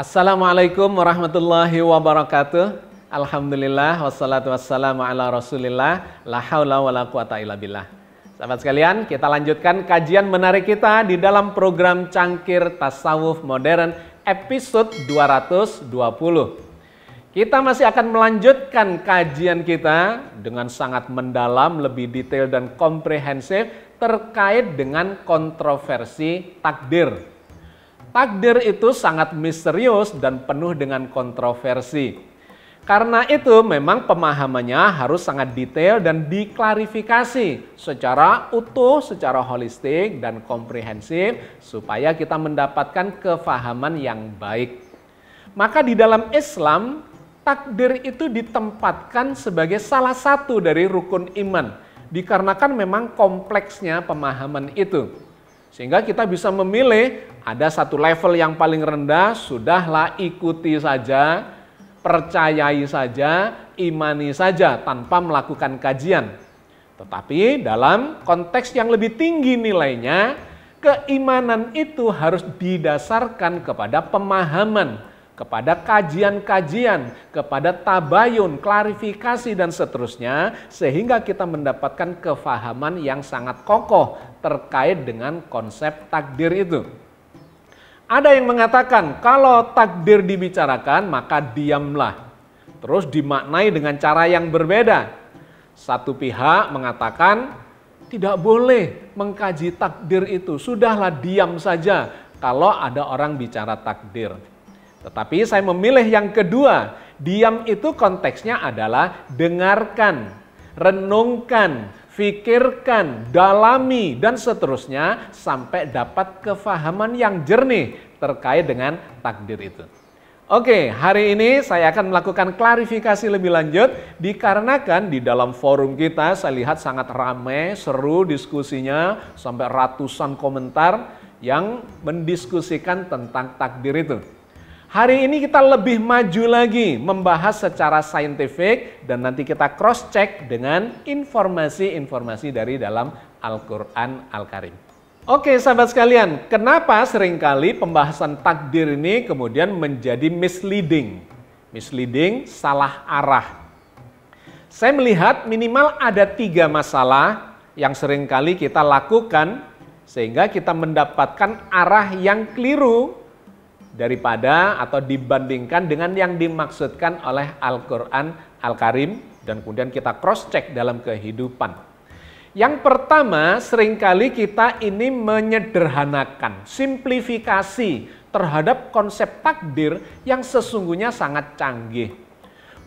Assalamualaikum warahmatullahi wabarakatuh. Alhamdulillah wassalatu wassalamu ala rasulillah. La haula wa la quwata illa billah. Sahabat sekalian, kita lanjutkan kajian menarik kita di dalam program Cangkir Tasawuf Modern episode 220. Kita masih akan melanjutkan kajian kita dengan sangat mendalam, lebih detail dan komprehensif terkait dengan kontroversi takdir. Takdir itu sangat misterius dan penuh dengan kontroversi. Karena itu memang pemahamannya harus sangat detail dan diklarifikasi secara utuh, secara holistik dan komprehensif supaya kita mendapatkan kefahaman yang baik. Maka di dalam Islam, takdir itu ditempatkan sebagai salah satu dari rukun iman. Dikarenakan memang kompleksnya pemahaman itu. Sehingga kita bisa memilih, ada satu level yang paling rendah, sudahlah ikuti saja, percayai saja, imani saja tanpa melakukan kajian. Tetapi dalam konteks yang lebih tinggi nilainya, keimanan itu harus didasarkan kepada pemahaman, kepada kajian-kajian, kepada tabayun, klarifikasi dan seterusnya, sehingga kita mendapatkan kefahaman yang sangat kokoh terkait dengan konsep takdir itu. Ada yang mengatakan kalau takdir dibicarakan maka diamlah, terus dimaknai dengan cara yang berbeda. Satu pihak mengatakan tidak boleh mengkaji takdir itu, sudahlah diam saja kalau ada orang bicara takdir. Tetapi saya memilih yang kedua, diam itu konteksnya adalah dengarkan, renungkan, fikirkan, dalami, dan seterusnya sampai dapat kefahaman yang jernih terkait dengan takdir itu. Oke, hari ini saya akan melakukan klarifikasi lebih lanjut dikarenakan di dalam forum kita saya lihat sangat ramai, seru diskusinya, sampai ratusan komentar yang mendiskusikan tentang takdir itu. Hari ini kita lebih maju lagi membahas secara saintifik dan nanti kita cross check dengan informasi-informasi dari dalam Al-Quran Al-Karim. Oke sahabat sekalian, kenapa seringkali pembahasan takdir ini kemudian menjadi misleading? Misleading, salah arah. Saya melihat minimal ada 3 masalah yang seringkali kita lakukan sehingga kita mendapatkan arah yang keliru daripada atau dibandingkan dengan yang dimaksudkan oleh Al-Quran Al-Karim dan kemudian kita cross check dalam kehidupan. Yang pertama, seringkali kita ini menyederhanakan, simplifikasi terhadap konsep takdir yang sesungguhnya sangat canggih.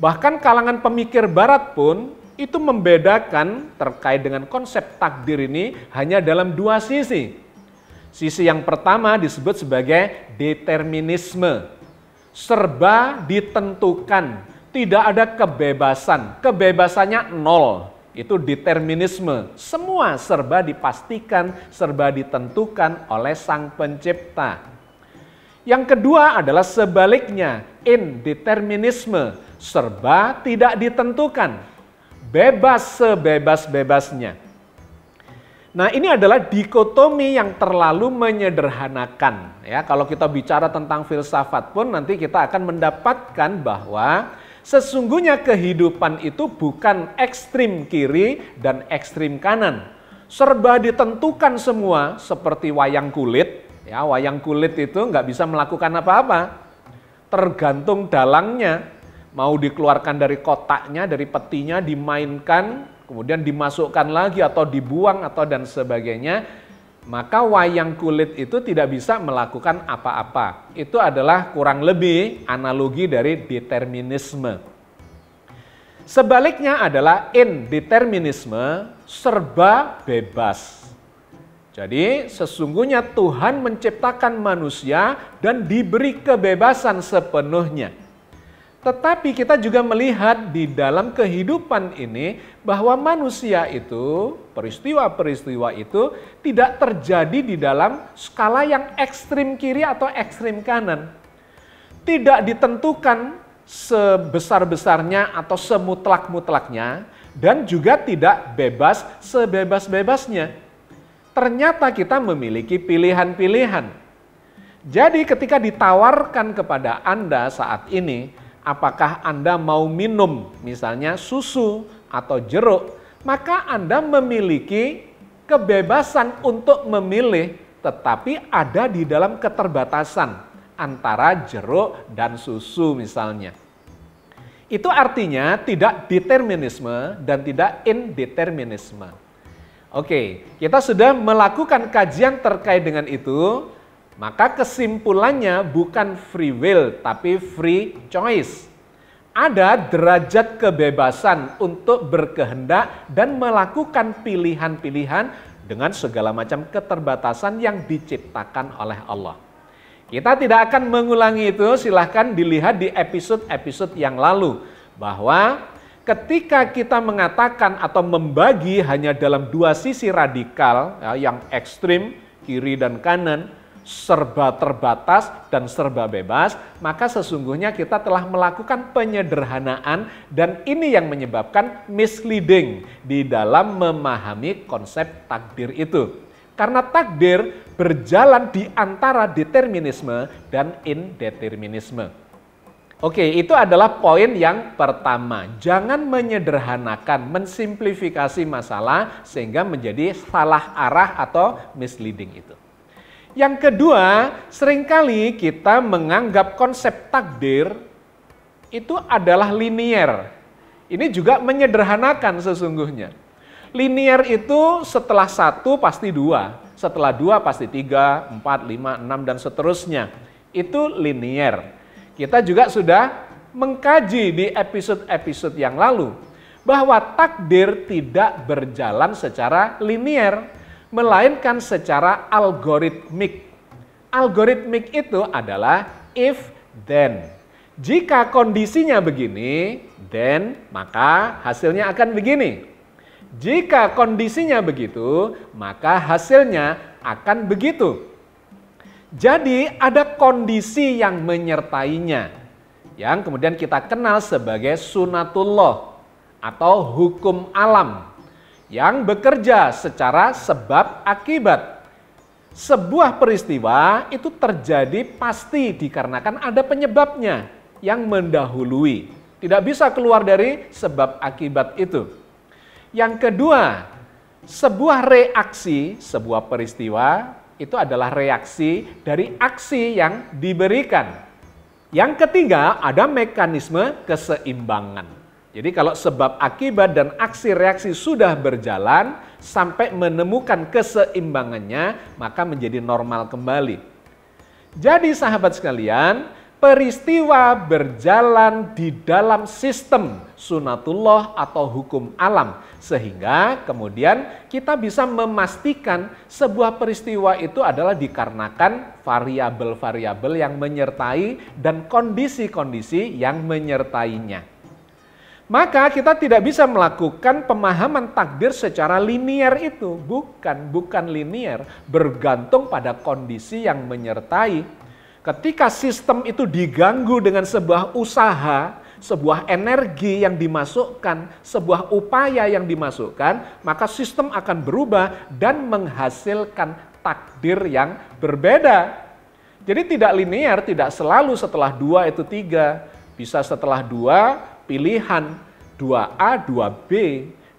Bahkan kalangan pemikir barat pun itu membedakan terkait dengan konsep takdir ini hanya dalam 2 sisi. Sisi yang pertama disebut sebagai determinisme. Serba ditentukan, tidak ada kebebasan. Kebebasannya 0. Itu determinisme. Semua serba dipastikan, serba ditentukan oleh Sang Pencipta. Yang kedua adalah sebaliknya, indeterminisme. Serba tidak ditentukan. Bebas sebebas-bebasnya. Nah, ini adalah dikotomi yang terlalu menyederhanakan. Ya, kalau kita bicara tentang filsafat pun nanti kita akan mendapatkan bahwa sesungguhnya kehidupan itu bukan ekstrim kiri dan ekstrim kanan. Serba ditentukan semua seperti wayang kulit. Ya, wayang kulit itu nggak bisa melakukan apa-apa. Tergantung dalangnya. Mau dikeluarkan dari kotaknya, dari petinya, dimainkan, kemudian dimasukkan lagi atau dibuang atau dan sebagainya, maka wayang kulit itu tidak bisa melakukan apa-apa. Itu adalah kurang lebih analogi dari determinisme. Sebaliknya adalah indeterminisme, serba bebas. Jadi sesungguhnya Tuhan menciptakan manusia dan diberi kebebasan sepenuhnya. Tetapi kita juga melihat di dalam kehidupan ini bahwa manusia itu, peristiwa-peristiwa itu tidak terjadi di dalam skala yang ekstrim kiri atau ekstrim kanan. Tidak ditentukan sebesar-besarnya atau semutlak-mutlaknya dan juga tidak bebas sebebas-bebasnya. Ternyata kita memiliki pilihan-pilihan. Jadi ketika ditawarkan kepada Anda saat ini, apakah Anda mau minum misalnya susu atau jeruk, maka Anda memiliki kebebasan untuk memilih, tetapi ada di dalam keterbatasan antara jeruk dan susu misalnya. Itu artinya tidak determinisme dan tidak indeterminisme. Oke, kita sudah melakukan kajian terkait dengan itu, maka kesimpulannya bukan free will tapi free choice. Ada derajat kebebasan untuk berkehendak dan melakukan pilihan-pilihan dengan segala macam keterbatasan yang diciptakan oleh Allah. Kita tidak akan mengulangi itu, silahkan dilihat di episode-episode yang lalu. Bahwa ketika kita mengatakan atau membagi hanya dalam dua sisi radikal, ya, yang ekstrim, kiri dan kanan, serba terbatas dan serba bebas, maka sesungguhnya kita telah melakukan penyederhanaan dan ini yang menyebabkan misleading di dalam memahami konsep takdir itu. Karena takdir berjalan di antara determinisme dan indeterminisme. Oke, itu adalah poin yang pertama. Jangan menyederhanakan, mensimplifikasi masalah sehingga menjadi salah arah atau misleading itu. Yang kedua, seringkali kita menganggap konsep takdir itu adalah linier. Ini juga menyederhanakan sesungguhnya. Linier itu setelah 1 pasti 2, setelah 2 pasti 3, 4, 5, 6, dan seterusnya. Itu linier. Kita juga sudah mengkaji di episode-episode yang lalu bahwa takdir tidak berjalan secara linier, melainkan secara algoritmik. Algoritmik itu adalah if then. Jika kondisinya begini, then maka hasilnya akan begini. Jika kondisinya begitu, maka hasilnya akan begitu. Jadi ada kondisi yang menyertainya, yang kemudian kita kenal sebagai sunatullah atau hukum alam, yang bekerja secara sebab akibat. Sebuah peristiwa itu terjadi pasti dikarenakan ada penyebabnya yang mendahului. Tidak bisa keluar dari sebab akibat itu. Yang kedua, sebuah reaksi, sebuah peristiwa itu adalah reaksi dari aksi yang diberikan. Yang ketiga, ada mekanisme keseimbangan. Jadi kalau sebab akibat dan aksi reaksi sudah berjalan sampai menemukan keseimbangannya, maka menjadi normal kembali. Jadi sahabat sekalian, peristiwa berjalan di dalam sistem sunatullah atau hukum alam, sehingga kemudian kita bisa memastikan sebuah peristiwa itu adalah dikarenakan variabel-variabel yang menyertai dan kondisi-kondisi yang menyertainya. Maka kita tidak bisa melakukan pemahaman takdir secara linier itu, bukan linier, bergantung pada kondisi yang menyertai. Ketika sistem itu diganggu dengan sebuah usaha, sebuah energi yang dimasukkan, sebuah upaya yang dimasukkan, maka sistem akan berubah dan menghasilkan takdir yang berbeda. Jadi tidak linear, tidak selalu setelah 2 itu 3. Bisa setelah 2 pilihan, 2A, 2B.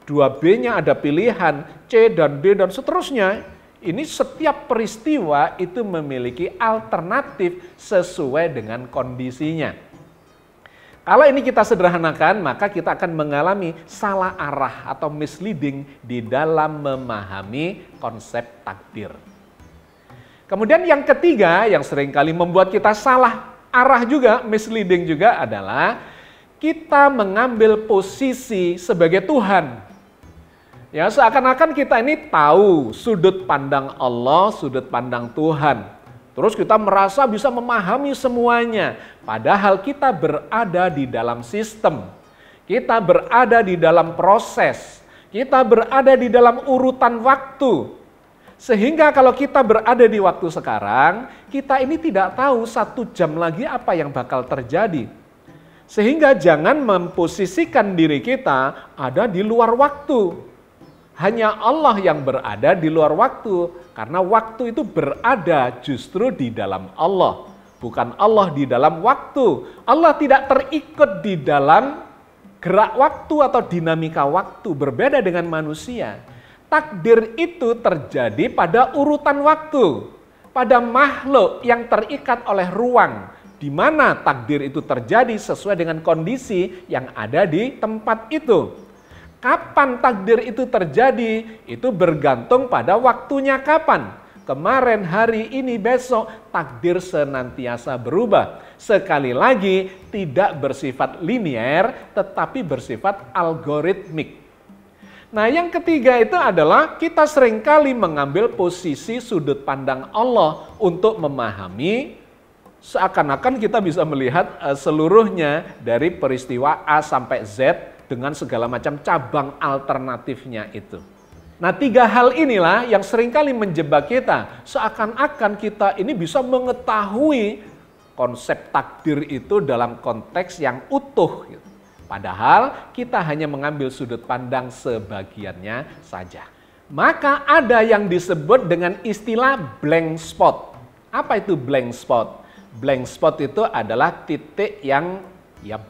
2B-nya ada pilihan, C dan D dan seterusnya. Ini setiap peristiwa itu memiliki alternatif sesuai dengan kondisinya. Kalau ini kita sederhanakan, maka kita akan mengalami salah arah atau misleading di dalam memahami konsep takdir. Kemudian yang ketiga yang seringkali membuat kita salah arah juga, misleading juga adalah kita mengambil posisi sebagai Tuhan. Ya, seakan-akan kita ini tahu sudut pandang Allah, sudut pandang Tuhan. Terus kita merasa bisa memahami semuanya. Padahal kita berada di dalam sistem. Kita berada di dalam proses. Kita berada di dalam urutan waktu. Sehingga kalau kita berada di waktu sekarang, kita ini tidak tahu 1 jam lagi apa yang bakal terjadi. Sehingga jangan memposisikan diri kita ada di luar waktu. Hanya Allah yang berada di luar waktu, karena waktu itu berada justru di dalam Allah, bukan Allah di dalam waktu. Allah tidak terikat di dalam gerak waktu atau dinamika waktu, berbeda dengan manusia. Takdir itu terjadi pada urutan waktu, pada makhluk yang terikat oleh ruang, di mana takdir itu terjadi sesuai dengan kondisi yang ada di tempat itu. Kapan takdir itu terjadi, itu bergantung pada waktunya kapan. Kemarin, hari ini, besok, takdir senantiasa berubah. Sekali lagi, tidak bersifat linier, tetapi bersifat algoritmik. Nah, yang ketiga itu adalah kita seringkali mengambil posisi sudut pandang Allah untuk memahami, seakan-akan kita bisa melihat seluruhnya dari peristiwa A sampai Z, dengan segala macam cabang alternatifnya itu. Nah, 3 hal inilah yang seringkali menjebak kita. Seakan-akan kita ini bisa mengetahui konsep takdir itu dalam konteks yang utuh. Padahal kita hanya mengambil sudut pandang sebagiannya saja. Maka ada yang disebut dengan istilah blank spot. Apa itu blank spot? Blank spot itu adalah titik yang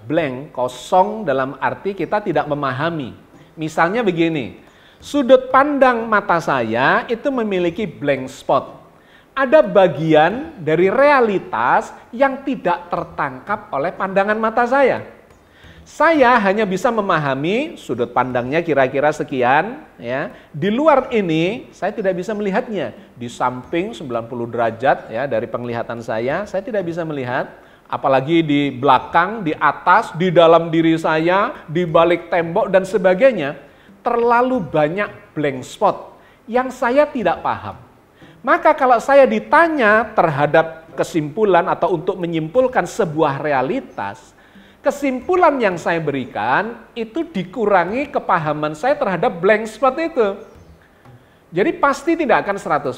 blank, kosong dalam arti kita tidak memahami. Misalnya begini, sudut pandang mata saya itu memiliki blank spot. Ada bagian dari realitas yang tidak tertangkap oleh pandangan mata saya. Saya hanya bisa memahami sudut pandangnya kira-kira sekian, ya. Di luar ini saya tidak bisa melihatnya. Di samping 90 derajat ya dari penglihatan saya tidak bisa melihat. Apalagi di belakang, di atas, di dalam diri saya, di balik tembok dan sebagainya, terlalu banyak blank spot yang saya tidak paham. Maka kalau saya ditanya terhadap kesimpulan atau untuk menyimpulkan sebuah realitas, kesimpulan yang saya berikan itu dikurangi kepahaman saya terhadap blank spot itu. Jadi pasti tidak akan 100%,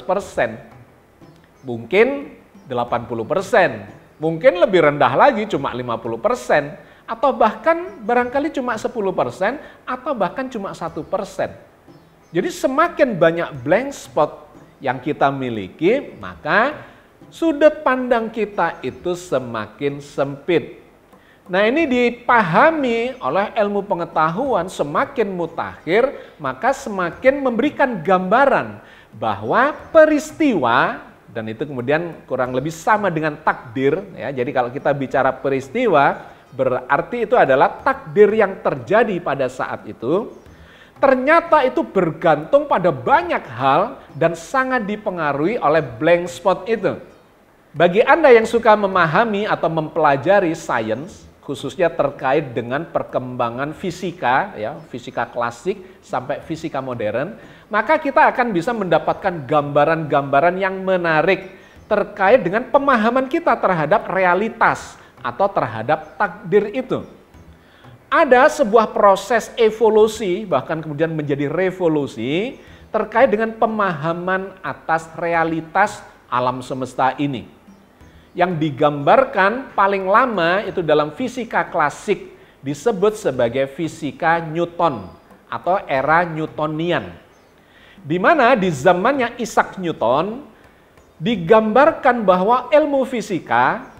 mungkin 80%. Mungkin lebih rendah lagi cuma 50%, atau bahkan barangkali cuma 10%, atau bahkan cuma 1%. Jadi semakin banyak blank spot yang kita miliki, maka sudut pandang kita itu semakin sempit. Nah, ini dipahami oleh ilmu pengetahuan semakin mutakhir, maka semakin memberikan gambaran bahwa peristiwa, dan itu kemudian kurang lebih sama dengan takdir, ya. Jadi kalau kita bicara peristiwa, berarti itu adalah takdir yang terjadi pada saat itu. Ternyata itu bergantung pada banyak hal dan sangat dipengaruhi oleh blank spot itu. Bagi Anda yang suka memahami atau mempelajari sains, khususnya terkait dengan perkembangan fisika, ya, fisika klasik sampai fisika modern, maka kita akan bisa mendapatkan gambaran-gambaran yang menarik terkait dengan pemahaman kita terhadap realitas atau terhadap takdir itu. Ada sebuah proses evolusi, bahkan kemudian menjadi revolusi, terkait dengan pemahaman atas realitas alam semesta ini. Yang digambarkan paling lama itu dalam fisika klasik disebut sebagai fisika Newton atau era Newtonian. Di mana di zamannya Isaac Newton digambarkan bahwa ilmu fisika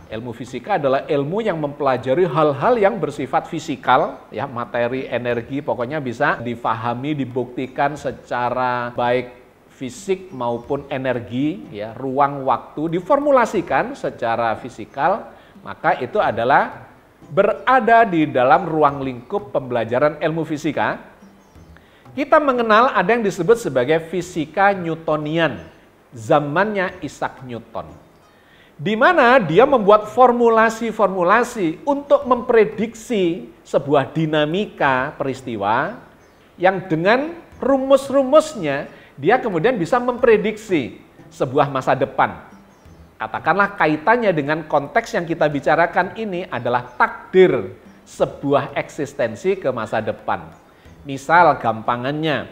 adalah ilmu yang mempelajari hal-hal yang bersifat fisikal, ya, materi, energi, pokoknya bisa difahami, dibuktikan secara baik fisik maupun energi, ya, ruang waktu diformulasikan secara fisikal, maka itu adalah berada di dalam ruang lingkup pembelajaran ilmu fisika. Kita mengenal ada yang disebut sebagai fisika Newtonian, zamannya Isaac Newton. di mana dia membuat formulasi-formulasi untuk memprediksi sebuah dinamika peristiwa yang dengan rumus-rumusnya dia kemudian bisa memprediksi sebuah masa depan. Katakanlah kaitannya dengan konteks yang kita bicarakan ini adalah takdir sebuah eksistensi ke masa depan. Misal gampangannya,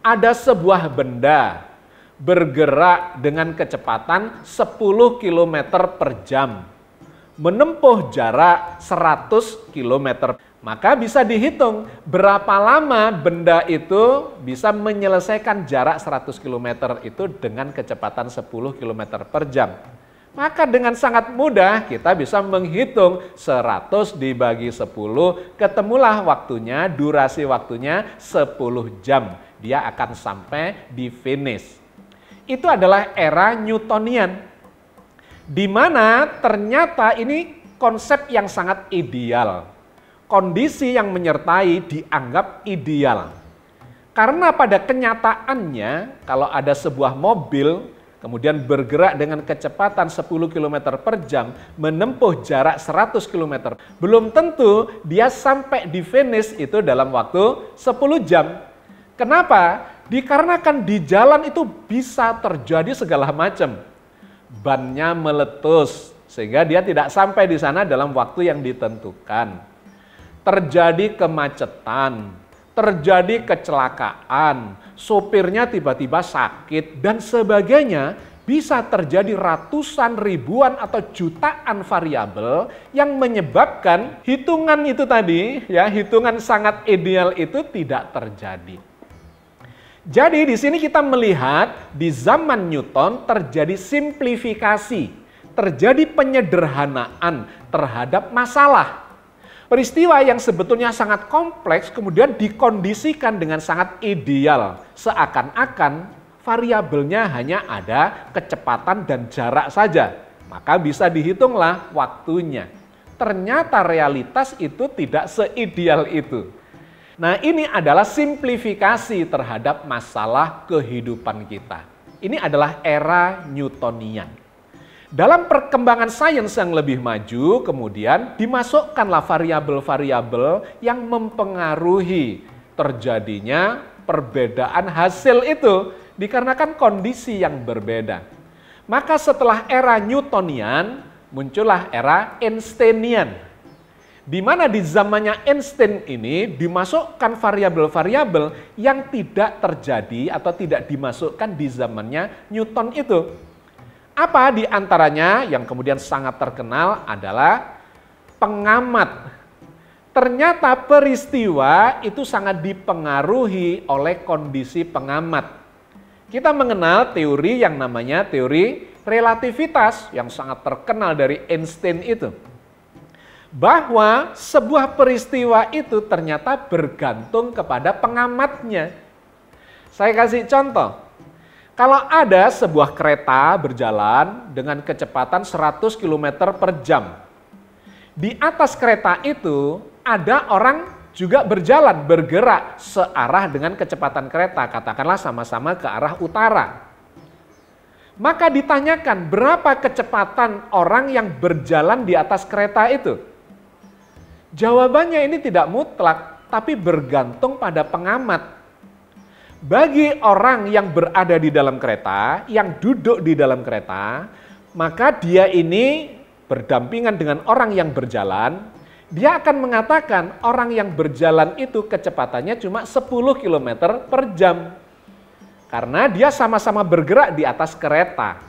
ada sebuah benda bergerak dengan kecepatan 10 km per jam, menempuh jarak 100 km. Maka bisa dihitung berapa lama benda itu bisa menyelesaikan jarak 100 km itu dengan kecepatan 10 km per jam. Maka dengan sangat mudah kita bisa menghitung 100 dibagi 10, ketemulah waktunya, durasi waktunya 10 jam. Dia akan sampai di finish. Itu adalah era Newtonian, di mana ternyata ini konsep yang sangat ideal. Kondisi yang menyertai dianggap ideal. Karena pada kenyataannya, kalau ada sebuah mobil, kemudian bergerak dengan kecepatan 10 km per jam, menempuh jarak 100 km, belum tentu dia sampai di finish itu dalam waktu 10 jam. Kenapa? Dikarenakan di jalan itu bisa terjadi segala macam. Bannya meletus, sehingga dia tidak sampai di sana dalam waktu yang ditentukan. Terjadi kemacetan, terjadi kecelakaan, sopirnya tiba-tiba sakit, dan sebagainya. Bisa terjadi ratusan, ribuan, atau jutaan variabel yang menyebabkan hitungan itu tadi, ya, hitungan sangat ideal itu tidak terjadi. Jadi di sini kita melihat di zaman Newton terjadi simplifikasi, terjadi penyederhanaan terhadap masalah. Peristiwa yang sebetulnya sangat kompleks kemudian dikondisikan dengan sangat ideal, seakan-akan variabelnya hanya ada kecepatan dan jarak saja. Maka bisa dihitunglah waktunya. Ternyata realitas itu tidak seideal itu. Nah, ini adalah simplifikasi terhadap masalah kehidupan kita. Ini adalah era Newtonian. Dalam perkembangan sains yang lebih maju, kemudian dimasukkanlah variabel-variabel yang mempengaruhi terjadinya perbedaan hasil itu, dikarenakan kondisi yang berbeda. Maka setelah era Newtonian, muncullah era Einsteinian. Di mana di zamannya Einstein ini dimasukkan variabel-variabel yang tidak terjadi atau tidak dimasukkan di zamannya Newton itu. Apa di antaranya yang kemudian sangat terkenal adalah pengamat. Ternyata peristiwa itu sangat dipengaruhi oleh kondisi pengamat. Kita mengenal teori yang namanya teori relativitas yang sangat terkenal dari Einstein itu. Bahwa sebuah peristiwa itu ternyata bergantung kepada pengamatnya. Saya kasih contoh. Kalau ada sebuah kereta berjalan dengan kecepatan 100 km per jam. Di atas kereta itu ada orang juga berjalan, bergerak searah dengan kecepatan kereta. Katakanlah sama-sama ke arah utara. Maka ditanyakan berapa kecepatan orang yang berjalan di atas kereta itu. Jawabannya ini tidak mutlak, tapi bergantung pada pengamat. Bagi orang yang berada di dalam kereta, yang duduk di dalam kereta, maka dia ini berdampingan dengan orang yang berjalan, dia akan mengatakan orang yang berjalan itu kecepatannya cuma 10 km per jam. Karena dia sama-sama bergerak di atas kereta.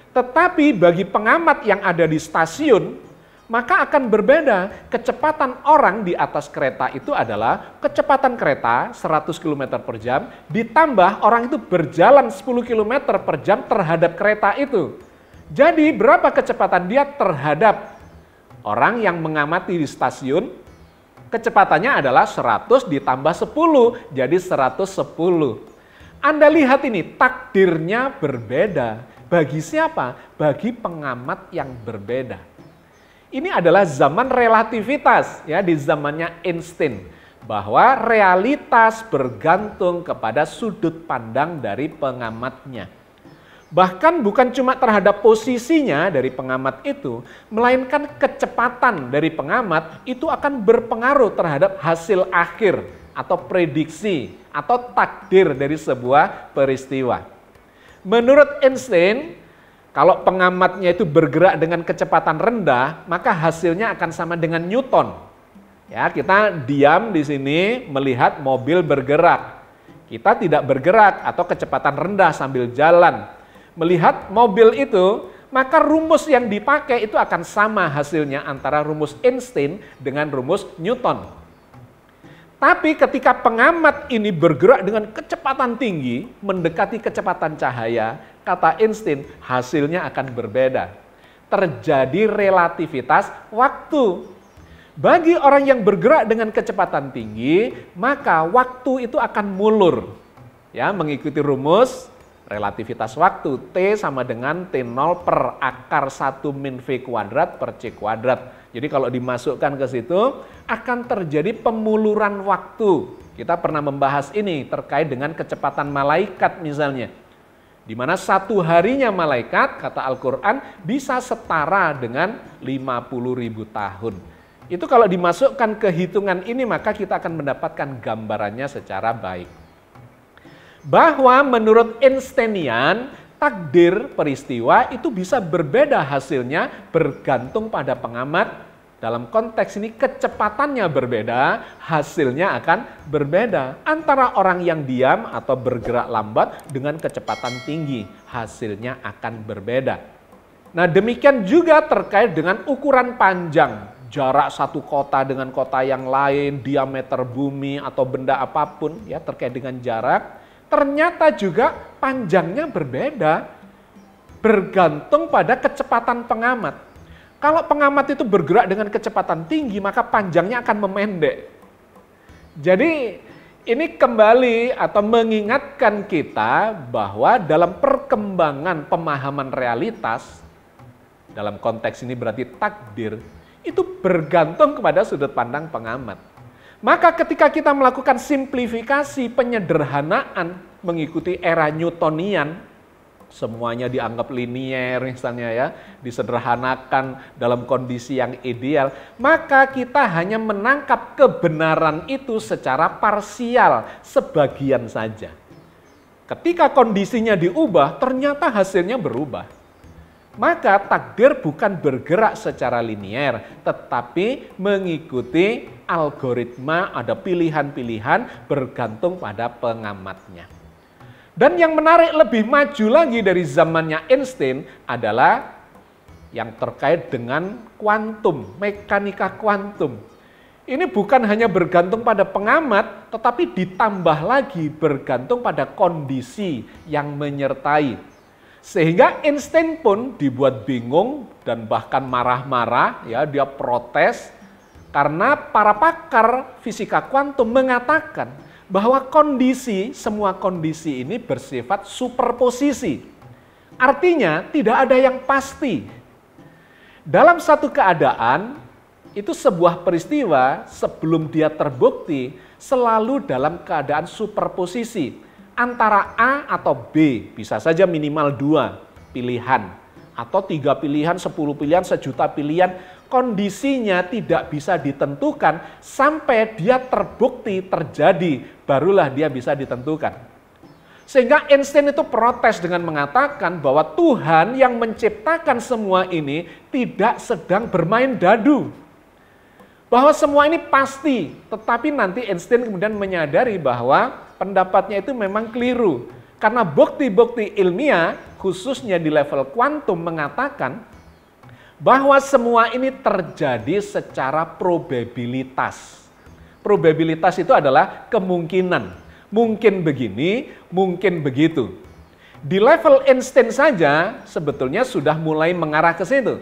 Tetapi bagi pengamat yang ada di stasiun, maka akan berbeda. Kecepatan orang di atas kereta itu adalah kecepatan kereta 100 km per jam, ditambah orang itu berjalan 10 km per jam terhadap kereta itu. Jadi berapa kecepatan dia terhadap orang yang mengamati di stasiun? Kecepatannya adalah 100 ditambah 10, jadi 110. Anda lihat ini, takdirnya berbeda. Bagi siapa? Bagi pengamat yang berbeda. Ini adalah zaman relativitas, ya, di zamannya Einstein, bahwa realitas bergantung kepada sudut pandang dari pengamatnya. Bahkan bukan cuma terhadap posisinya dari pengamat itu, melainkan kecepatan dari pengamat itu akan berpengaruh terhadap hasil akhir atau prediksi atau takdir dari sebuah peristiwa. Menurut Einstein, kalau pengamatnya itu bergerak dengan kecepatan rendah, maka hasilnya akan sama dengan Newton. Ya, kita diam di sini melihat mobil bergerak. Kita tidak bergerak atau kecepatan rendah sambil jalan. Melihat mobil itu, maka rumus yang dipakai itu akan sama hasilnya antara rumus Einstein dengan rumus Newton. Tapi ketika pengamat ini bergerak dengan kecepatan tinggi, mendekati kecepatan cahaya, kata Einstein, hasilnya akan berbeda. Terjadi relativitas waktu. Bagi orang yang bergerak dengan kecepatan tinggi, maka waktu itu akan mulur. Ya, mengikuti rumus relativitas waktu, T sama dengan T0 per akar 1 min V kuadrat per C kuadrat. Jadi kalau dimasukkan ke situ, akan terjadi pemuluran waktu. Kita pernah membahas ini terkait dengan kecepatan malaikat misalnya. Di mana satu harinya malaikat, kata Al-Quran, bisa setara dengan 50.000 tahun. Itu kalau dimasukkan ke hitungan ini, maka kita akan mendapatkan gambarannya secara baik. Bahwa menurut Einsteinian, takdir peristiwa itu bisa berbeda hasilnya bergantung pada pengamat. Dalam konteks ini kecepatannya berbeda, hasilnya akan berbeda. Antara orang yang diam atau bergerak lambat dengan kecepatan tinggi, hasilnya akan berbeda. Nah, demikian juga terkait dengan ukuran panjang. Jarak satu kota dengan kota yang lain, diameter bumi atau benda apapun ya terkait dengan jarak. Ternyata juga panjangnya berbeda, bergantung pada kecepatan pengamat. Kalau pengamat itu bergerak dengan kecepatan tinggi, maka panjangnya akan memendek. Jadi ini kembali atau mengingatkan kita bahwa dalam perkembangan pemahaman realitas, dalam konteks ini berarti takdir, itu bergantung kepada sudut pandang pengamat. Maka ketika kita melakukan simplifikasi penyederhanaan mengikuti era Newtonian, semuanya dianggap linier misalnya ya, disederhanakan dalam kondisi yang ideal, maka kita hanya menangkap kebenaran itu secara parsial, sebagian saja. Ketika kondisinya diubah, ternyata hasilnya berubah. Maka takdir bukan bergerak secara linier, tetapi mengikuti algoritma, ada pilihan-pilihan bergantung pada pengamatnya. Dan yang menarik lebih maju lagi dari zamannya Einstein adalah yang terkait dengan kuantum, mekanika kuantum. Ini bukan hanya bergantung pada pengamat, tetapi ditambah lagi bergantung pada kondisi yang menyertai. Sehingga Einstein pun dibuat bingung dan bahkan marah-marah, ya, dia protes karena para pakar fisika kuantum mengatakan bahwa semua kondisi ini bersifat superposisi. Artinya tidak ada yang pasti. Dalam satu keadaan, itu sebuah peristiwa sebelum dia terbukti selalu dalam keadaan superposisi. Antara A atau B, bisa saja minimal 2 pilihan, atau 3 pilihan, 10 pilihan, 1.000.000 pilihan, kondisinya tidak bisa ditentukan sampai dia terbukti terjadi, barulah dia bisa ditentukan. Sehingga Einstein itu protes dengan mengatakan bahwa Tuhan yang menciptakan semua ini tidak sedang bermain dadu. Bahwa semua ini pasti, tetapi nanti Einstein kemudian menyadari bahwa pendapatnya itu memang keliru. Karena bukti-bukti ilmiah, khususnya di level kuantum, mengatakan bahwa semua ini terjadi secara probabilitas. Probabilitas itu adalah kemungkinan. Mungkin begini, mungkin begitu. Di level Einstein saja sebetulnya sudah mulai mengarah ke situ.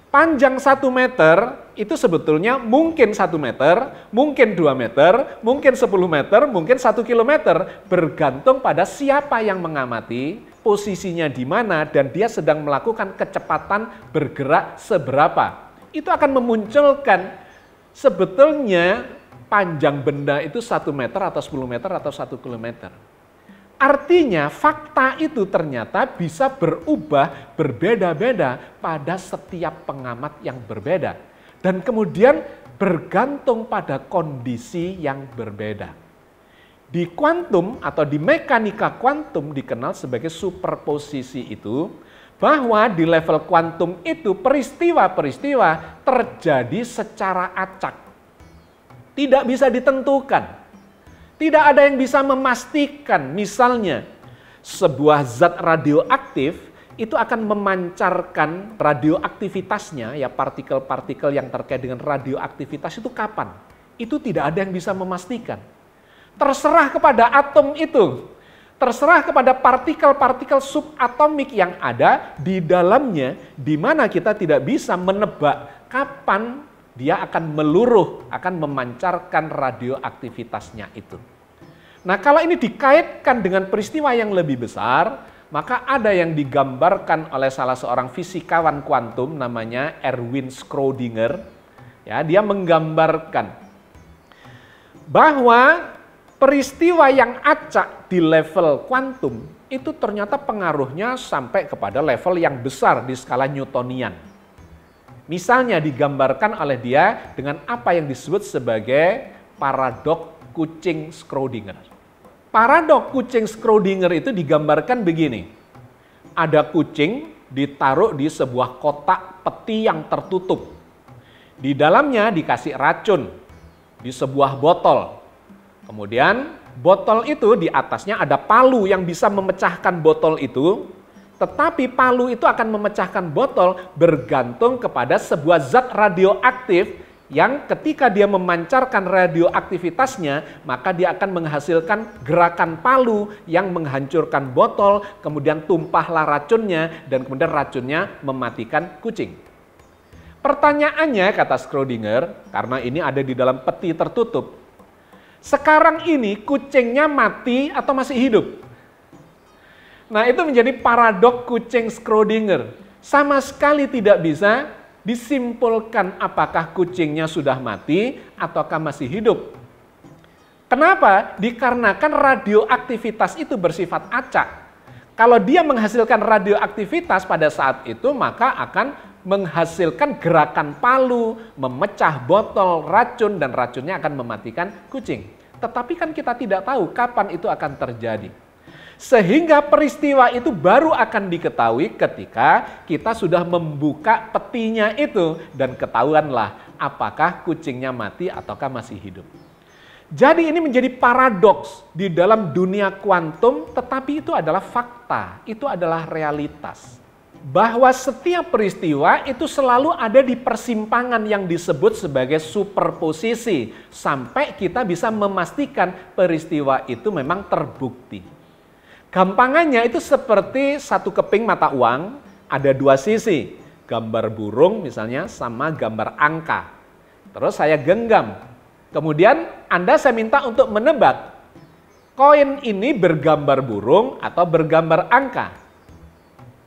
Panjang 1 meter itu sebetulnya mungkin 1 meter, mungkin 2 meter, mungkin 10 meter, mungkin 1 kilometer. Bergantung pada siapa yang mengamati, posisinya di mana, dan dia sedang melakukan kecepatan bergerak seberapa. Itu akan memunculkan sebetulnya panjang benda itu 1 meter atau 10 meter atau 1 kilometer. Artinya fakta itu ternyata bisa berubah, berbeda-beda pada setiap pengamat yang berbeda. Dan kemudian bergantung pada kondisi yang berbeda. Di kuantum atau di mekanika kuantum dikenal sebagai superposisi itu, bahwa di level kuantum itu peristiwa-peristiwa terjadi secara acak. Tidak bisa ditentukan. Tidak ada yang bisa memastikan, misalnya sebuah zat radioaktif itu akan memancarkan radioaktivitasnya, ya partikel-partikel yang terkait dengan radioaktivitas itu kapan? Itu tidak ada yang bisa memastikan. Terserah kepada atom itu, terserah kepada partikel-partikel subatomik yang ada di dalamnya, di mana kita tidak bisa menebak kapan dia akan meluruh, akan memancarkan radioaktivitasnya itu. Nah, kalau ini dikaitkan dengan peristiwa yang lebih besar, maka ada yang digambarkan oleh salah seorang fisikawan kuantum namanya Erwin Schrödinger. Ya, dia menggambarkan bahwa peristiwa yang acak di level kuantum itu ternyata pengaruhnya sampai kepada level yang besar di skala Newtonian. Misalnya digambarkan oleh dia dengan apa yang disebut sebagai paradoks kucing Schrödinger. Paradoks kucing Schrödinger itu digambarkan begini. Ada kucing ditaruh di sebuah kotak peti yang tertutup. Di dalamnya dikasih racun di sebuah botol. Kemudian botol itu di atasnya ada palu yang bisa memecahkan botol itu. Tetapi palu itu akan memecahkan botol bergantung kepada sebuah zat radioaktif yang ketika dia memancarkan radioaktivitasnya, maka dia akan menghasilkan gerakan palu yang menghancurkan botol, kemudian tumpahlah racunnya, dan kemudian racunnya mematikan kucing. Pertanyaannya, kata Schrödinger, karena ini ada di dalam peti tertutup, sekarang ini kucingnya mati atau masih hidup? Nah, itu menjadi paradoks kucing Schrödinger. Sama sekali tidak bisa disimpulkan apakah kucingnya sudah mati ataukah masih hidup. Kenapa? Dikarenakan radioaktivitas itu bersifat acak. Kalau dia menghasilkan radioaktivitas pada saat itu, maka akan menghasilkan gerakan palu, memecah botol racun, dan racunnya akan mematikan kucing. Tetapi kan kita tidak tahu kapan itu akan terjadi. Sehingga peristiwa itu baru akan diketahui ketika kita sudah membuka petinya itu dan ketahuanlah apakah kucingnya mati ataukah masih hidup. Jadi ini menjadi paradoks di dalam dunia kuantum, tetapi itu adalah fakta, itu adalah realitas. Bahwa setiap peristiwa itu selalu ada di persimpangan yang disebut sebagai superposisi sampai kita bisa memastikan peristiwa itu memang terbukti. Gampangannya itu seperti satu keping mata uang, ada dua sisi. Gambar burung misalnya sama gambar angka. Terus saya genggam. Kemudian saya minta untuk menebak, koin ini bergambar burung atau bergambar angka.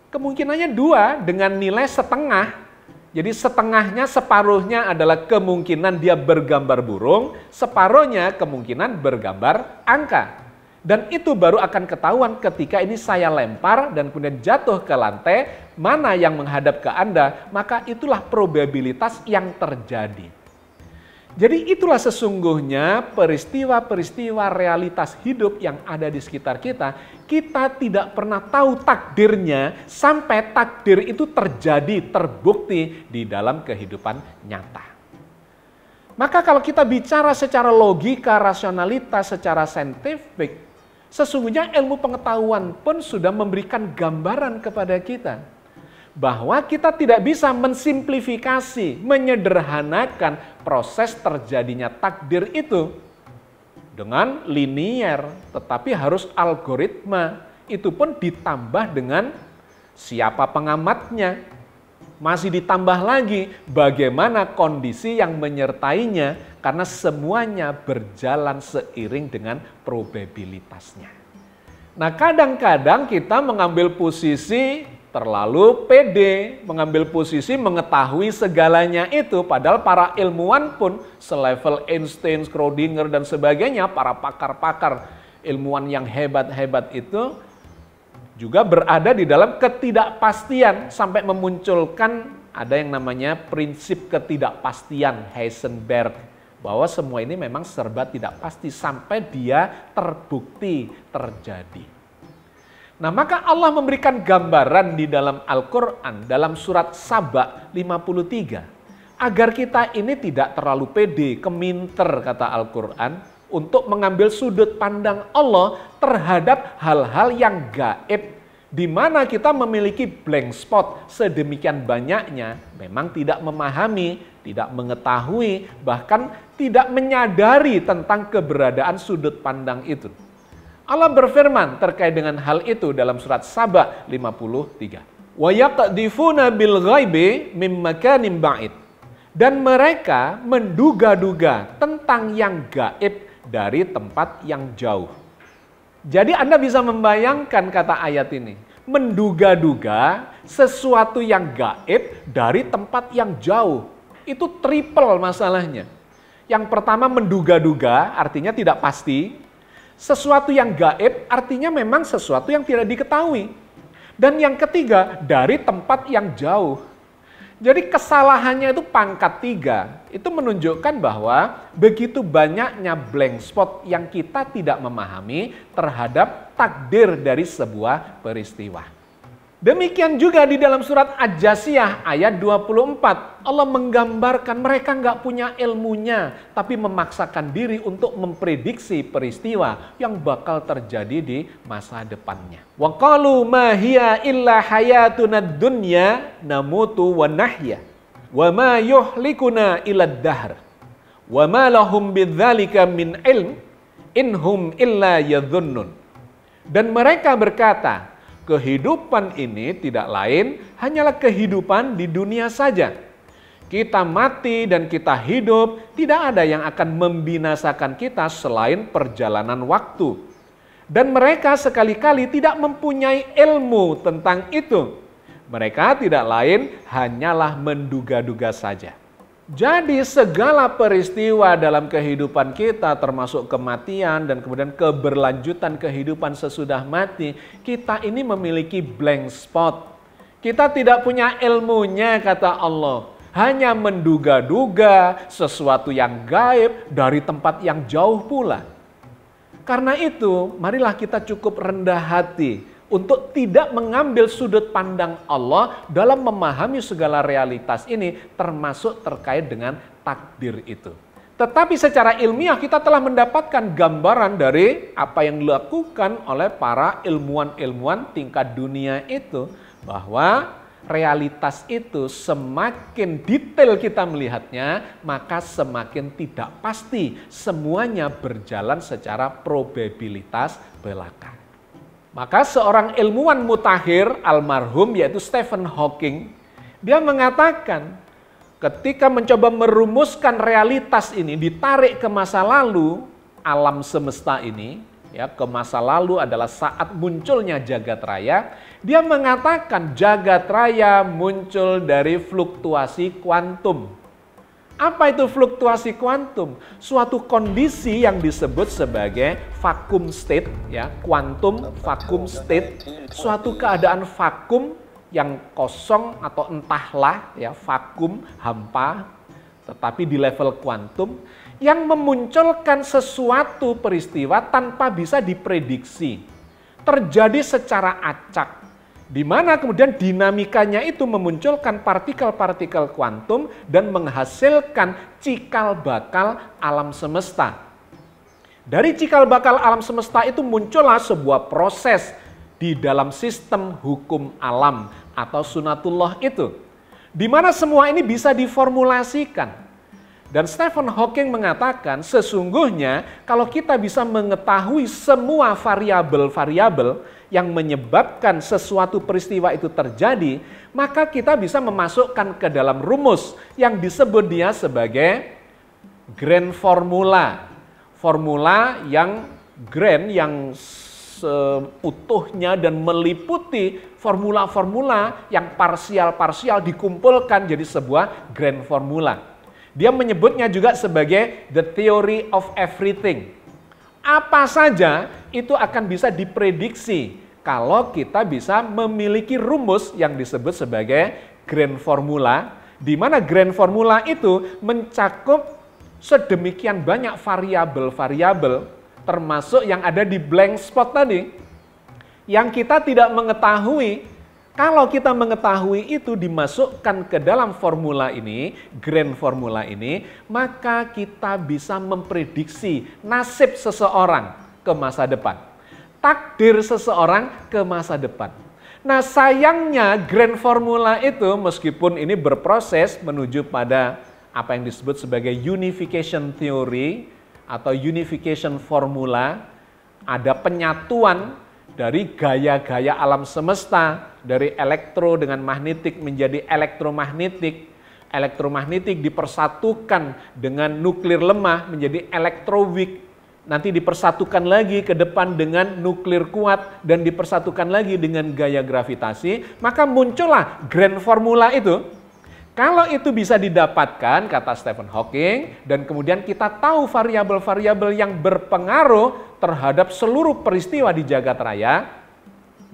Kemungkinannya dua dengan nilai setengah. Jadi setengahnya, separuhnya adalah kemungkinan dia bergambar burung, separuhnya kemungkinan bergambar angka. Dan itu baru akan ketahuan ketika ini saya lempar dan kemudian jatuh ke lantai, mana yang menghadap ke Anda, maka itulah probabilitas yang terjadi. Jadi itulah sesungguhnya peristiwa-peristiwa realitas hidup yang ada di sekitar kita. Kita tidak pernah tahu takdirnya sampai takdir itu terjadi, terbukti di dalam kehidupan nyata. Maka kalau kita bicara secara logika, rasionalitas, secara saintifik, sesungguhnya ilmu pengetahuan pun sudah memberikan gambaran kepada kita bahwa kita tidak bisa mensimplifikasi, menyederhanakan proses terjadinya takdir itu dengan linier, tetapi harus algoritma. Itu pun ditambah dengan siapa pengamatnya. Masih ditambah lagi bagaimana kondisi yang menyertainya, karena semuanya berjalan seiring dengan probabilitasnya. Nah, kadang-kadang kita mengambil posisi terlalu pede, mengambil posisi mengetahui segalanya itu, padahal para ilmuwan pun selevel Einstein, Schrödinger dan sebagainya, para pakar-pakar ilmuwan yang hebat-hebat itu juga berada di dalam ketidakpastian sampai memunculkan ada yang namanya prinsip ketidakpastian Heisenberg, bahwa semua ini memang serba tidak pasti sampai dia terbukti terjadi. Nah, maka Allah memberikan gambaran di dalam Al-Quran, dalam surat Saba 53, agar kita ini tidak terlalu pede, keminter kata Al-Quran, untuk mengambil sudut pandang Allah terhadap hal-hal yang gaib, di mana kita memiliki blank spot sedemikian banyaknya, memang tidak memahami, tidak mengetahui, bahkan tidak menyadari tentang keberadaan sudut pandang itu. Allah berfirman terkait dengan hal itu dalam surat Saba 53. Wa yaqdifuna bil ghaibi mim makanin ba'id. Dan mereka menduga-duga tentang yang gaib dari tempat yang jauh. Jadi Anda bisa membayangkan kata ayat ini, menduga-duga sesuatu yang gaib dari tempat yang jauh. Itu triple masalahnya. Yang pertama menduga-duga artinya tidak pasti. Sesuatu yang gaib artinya memang sesuatu yang tidak diketahui. Dan yang ketiga, dari tempat yang jauh. Jadi kesalahannya itu pangkat 3. Itu menunjukkan bahwa begitu banyaknya blank spot yang kita tidak memahami terhadap takdir dari sebuah peristiwa. Demikian juga di dalam surat Aj-Jasiyah ayat 24. Allah menggambarkan mereka nggak punya ilmunya, tapi memaksakan diri untuk memprediksi peristiwa yang bakal terjadi di masa depannya. Wa qalu ma hiya illa hayatuna dunya namutu wa nahya wa ma yuhlikuna illa ad-dahr wa ma lahum bidzalika min ilm inhum illa yadhunnun. Dan mereka berkata, kehidupan ini tidak lain hanyalah kehidupan di dunia saja. Kita mati dan kita hidup, tidak ada yang akan membinasakan kita selain perjalanan waktu. Dan mereka sekali-kali tidak mempunyai ilmu tentang itu. Mereka tidak lain hanyalah menduga-duga saja. Jadi segala peristiwa dalam kehidupan kita termasuk kematian dan kemudian keberlanjutan kehidupan sesudah mati, kita ini memiliki blank spot. Kita tidak punya ilmunya kata Allah. Hanya menduga-duga sesuatu yang gaib dari tempat yang jauh pula. Karena itu, marilah kita cukup rendah hati untuk tidak mengambil sudut pandang Allah dalam memahami segala realitas ini, termasuk terkait dengan takdir itu. Tetapi secara ilmiah kita telah mendapatkan gambaran dari apa yang dilakukan oleh para ilmuwan-ilmuwan tingkat dunia itu, bahwa realitas itu semakin detail kita melihatnya, maka semakin tidak pasti, semuanya berjalan secara probabilitas belaka. Maka seorang ilmuwan mutakhir almarhum yaitu Stephen Hawking, dia mengatakan ketika mencoba merumuskan realitas ini ditarik ke masa lalu, alam semesta ini, ya, ke masa lalu adalah saat munculnya jagat raya, dia mengatakan jagat raya muncul dari fluktuasi kuantum. Apa itu fluktuasi kuantum? Suatu kondisi yang disebut sebagai vacuum state, ya, kuantum vacuum state, suatu keadaan vakum yang kosong atau entahlah, ya, vakum, hampa, tetapi di level kuantum yang memunculkan sesuatu peristiwa tanpa bisa diprediksi, terjadi secara acak. Di mana kemudian dinamikanya itu memunculkan partikel-partikel kuantum dan menghasilkan cikal bakal alam semesta. Dari cikal bakal alam semesta itu muncullah sebuah proses di dalam sistem hukum alam atau sunatullah itu, di mana semua ini bisa diformulasikan. Dan Stephen Hawking mengatakan sesungguhnya kalau kita bisa mengetahui semua variabel-variabel yang menyebabkan sesuatu peristiwa itu terjadi, maka kita bisa memasukkan ke dalam rumus yang disebut dia sebagai grand formula. Formula yang grand, yang seutuhnya dan meliputi formula-formula yang parsial-parsial dikumpulkan jadi sebuah grand formula. Dia menyebutnya juga sebagai the theory of everything. Apa saja itu akan bisa diprediksi kalau kita bisa memiliki rumus yang disebut sebagai grand formula, di mana grand formula itu mencakup sedemikian banyak variabel-variabel, termasuk yang ada di blank spot tadi, yang kita tidak mengetahui. Kalau kita mengetahui itu dimasukkan ke dalam formula ini, grand formula ini, maka kita bisa memprediksi nasib seseorang ke masa depan. Takdir seseorang ke masa depan. Nah, sayangnya grand formula itu meskipun ini berproses menuju pada apa yang disebut sebagai unification theory atau unification formula, ada penyatuan dari gaya-gaya alam semesta, dari elektro dengan magnetik menjadi elektromagnetik, elektromagnetik dipersatukan dengan nuklir lemah menjadi elektroweak, nanti dipersatukan lagi ke depan dengan nuklir kuat dan dipersatukan lagi dengan gaya gravitasi, maka muncullah grand formula itu. Kalau itu bisa didapatkan, kata Stephen Hawking, dan kemudian kita tahu variabel-variabel yang berpengaruh terhadap seluruh peristiwa di jagat raya,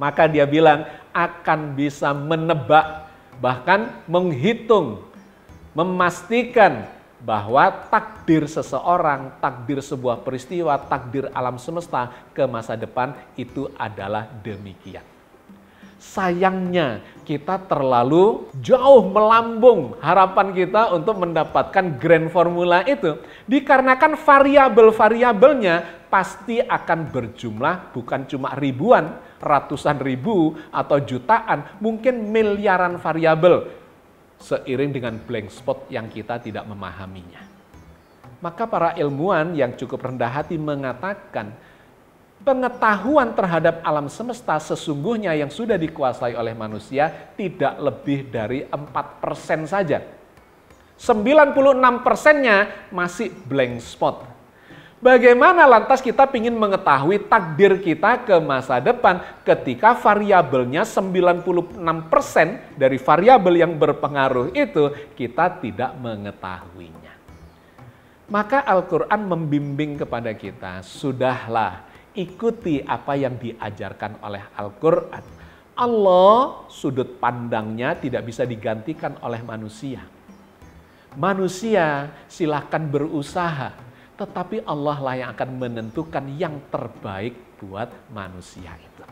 maka dia bilang akan bisa menebak, bahkan menghitung, memastikan bahwa takdir seseorang, takdir sebuah peristiwa, takdir alam semesta ke masa depan itu adalah demikian. Sayangnya kita terlalu jauh melambung harapan kita untuk mendapatkan grand formula itu. Dikarenakan variabel-variabelnya pasti akan berjumlah bukan cuma ribuan, ratusan ribu atau jutaan, mungkin miliaran variabel seiring dengan blank spot yang kita tidak memahaminya. Maka para ilmuwan yang cukup rendah hati mengatakan pengetahuan terhadap alam semesta sesungguhnya yang sudah dikuasai oleh manusia tidak lebih dari 4% saja. 96%-nya masih blank spot. Bagaimana lantas kita ingin mengetahui takdir kita ke masa depan ketika variabelnya 96% dari variabel yang berpengaruh itu kita tidak mengetahuinya. Maka Al-Quran membimbing kepada kita, sudahlah, ikuti apa yang diajarkan oleh Al-Quran. Allah sudut pandangnya tidak bisa digantikan oleh manusia. Manusia silahkan berusaha, tetapi Allah lah yang akan menentukan yang terbaik buat manusia itu.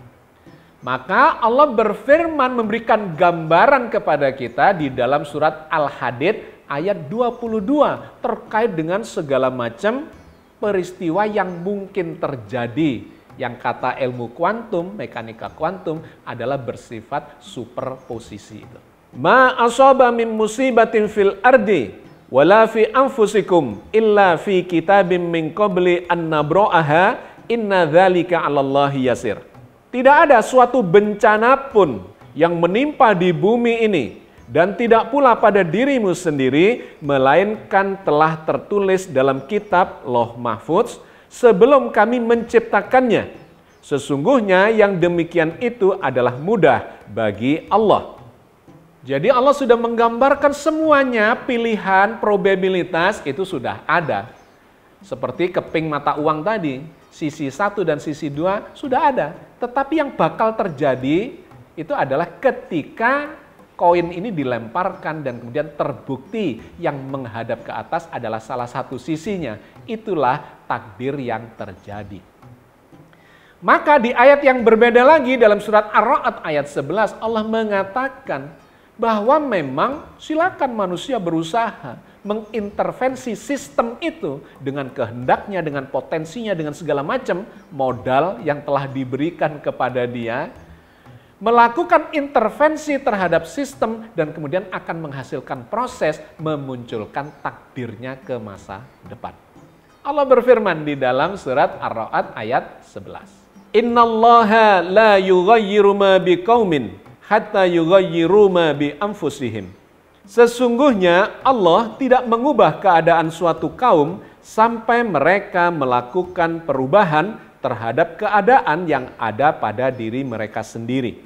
Maka Allah berfirman memberikan gambaran kepada kita di dalam surat Al-Hadid ayat 22 terkait dengan segala macam peristiwa yang mungkin terjadi, yang kata ilmu kuantum, mekanika kuantum adalah bersifat superposisi itu. Ma asaba min musibatin fil ardi wala fi anfusikum illa fi kitabim min qabli an nabra'aha inna dzalika 'alallahi yasir. Tidak ada suatu bencana pun yang menimpa di bumi ini dan tidak pula pada dirimu sendiri, melainkan telah tertulis dalam kitab Lauh Mahfudz sebelum kami menciptakannya. Sesungguhnya yang demikian itu adalah mudah bagi Allah. Jadi Allah sudah menggambarkan semuanya, pilihan, probabilitas itu sudah ada. Seperti keping mata uang tadi, sisi 1 dan sisi 2 sudah ada. Tetapi yang bakal terjadi itu adalah ketika koin ini dilemparkan dan kemudian terbukti yang menghadap ke atas adalah salah satu sisinya. Itulah takdir yang terjadi. Maka di ayat yang berbeda lagi dalam surat Ar-Ra'd ayat 11 Allah mengatakan bahwa memang silakan manusia berusaha mengintervensi sistem itu dengan kehendaknya, dengan potensinya, dengan segala macam modal yang telah diberikan kepada dia, melakukan intervensi terhadap sistem dan kemudian akan menghasilkan proses memunculkan takdirnya ke masa depan. Allah berfirman di dalam surat Ar-Ra'd ayat 11. Innallaha la yughayyiru ma biqaumin hatta yughayyiru ma bi anfusihim. Sesungguhnya Allah tidak mengubah keadaan suatu kaum sampai mereka melakukan perubahan terhadap keadaan yang ada pada diri mereka sendiri.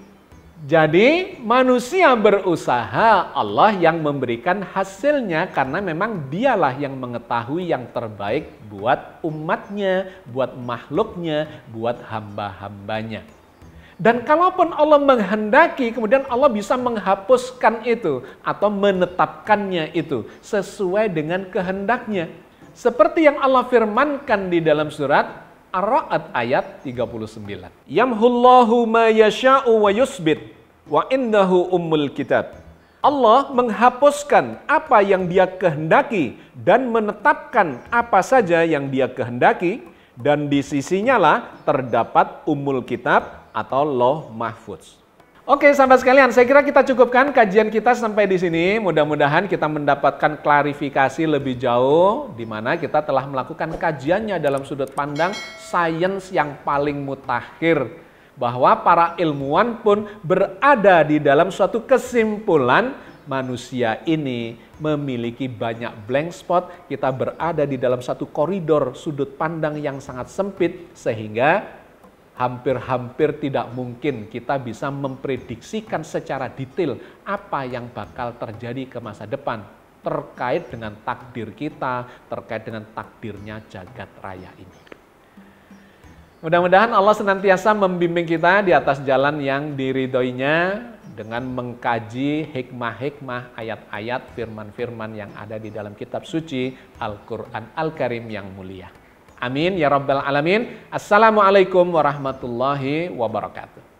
Jadi manusia berusaha, Allah yang memberikan hasilnya karena memang dialah yang mengetahui yang terbaik buat umatnya, buat makhluknya, buat hamba-hambanya. Dan kalaupun Allah menghendaki, kemudian Allah bisa menghapuskan itu atau menetapkannya itu sesuai dengan kehendaknya. Seperti yang Allah firmankan di dalam surat Ar-Ra'd ayat 39. Yamhullahu ma yasha'u wa yusbit wa indahu ummul kitab. Allah menghapuskan apa yang Dia kehendaki dan menetapkan apa saja yang Dia kehendaki, dan di sisinya lah terdapat ummul kitab atau Lauh Mahfuz. Oke, sahabat sekalian, saya kira kita cukupkan kajian kita sampai di sini. Mudah-mudahan kita mendapatkan klarifikasi lebih jauh di mana kita telah melakukan kajiannya dalam sudut pandang sains yang paling mutakhir, bahwa para ilmuwan pun berada di dalam suatu kesimpulan manusia ini memiliki banyak blank spot. Kita berada di dalam satu koridor sudut pandang yang sangat sempit sehingga hampir-hampir tidak mungkin kita bisa memprediksikan secara detail apa yang bakal terjadi ke masa depan terkait dengan takdir kita, terkait dengan takdirnya jagat raya ini. Mudah-mudahan Allah senantiasa membimbing kita di atas jalan yang diridhoinya dengan mengkaji hikmah-hikmah ayat-ayat firman-firman yang ada di dalam kitab suci Al-Quran Al-Karim yang mulia. Amin ya rabbal alamin. Assalamualaikum warahmatullahi wabarakatuh.